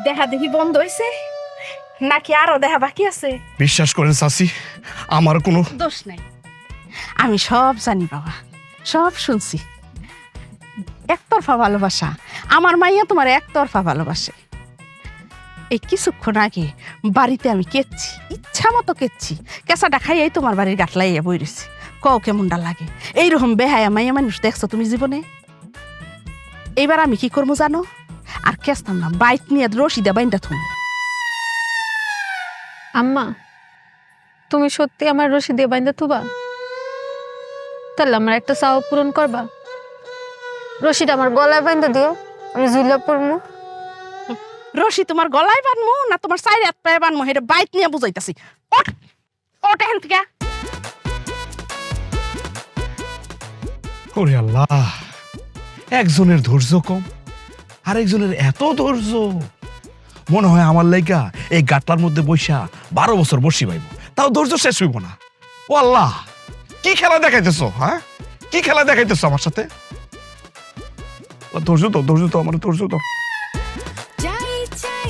দেখা দেখি বন্ধ হয়েছে নাকি আরো দেখা বাকি আছে? বিশ্বাস করেন চাচি, আমার কোনো দোষ নাই, আমি সব জানি বাবা, সব শুনছি। একতরফা ভালোবাসা, আমার মাইয়া তোমার একতরফা ভালোবাসে। এই কিছুক্ষণ আগে বাড়িতে আমি কেচ্ছি, ইচ্ছা মতো কেচ্ছি, কেঁচাটা খাইয়াই তোমার বাড়ির গাটলাইয়া বই রয়েছে। কও কেমনটা লাগে? এইরকম বেহায়া মাইয়া মানুষ দেখছো তুমি জীবনে? এইবার আমি কি করবো জানো? আর কেসতাম না, বাইক নিয়ে রশিদা বাইনটা থুম। আম্মা, তুমি সত্যি আমার রশি দিয়ে বাইন্দা থুবা? তাহলে আমার একটা চাও পূরণ করবা। রশিটা আমার গলায় বাইন্দা দিও, আমি ঝুলা পড়মু। রশি তোমার গলায় বানমু না তোমার চাইরে হাত পায়ে বানমু, এটা বাইক নিয়ে বুঝাইতাছি। ওঠ ওঠ এখান থেকে। ওরে আল্লাহ, একজনের ধৈর্য কম, আরেকজনের এত ধৈর্য। মনে হয় আমার লাইগা এই গাটলার মধ্যে বৈশা 12 বছর বসি পাইব, তাও ধৈর্য শেষ হইব না। ও আল্লাহ, কি খেলা দেখাইতেছো? হ্যাঁ, কি খেলা দেখাইতেছো আমার সাথে? ধৈর্য তো, ধৈর্য তো, আমার ধৈর্য তো।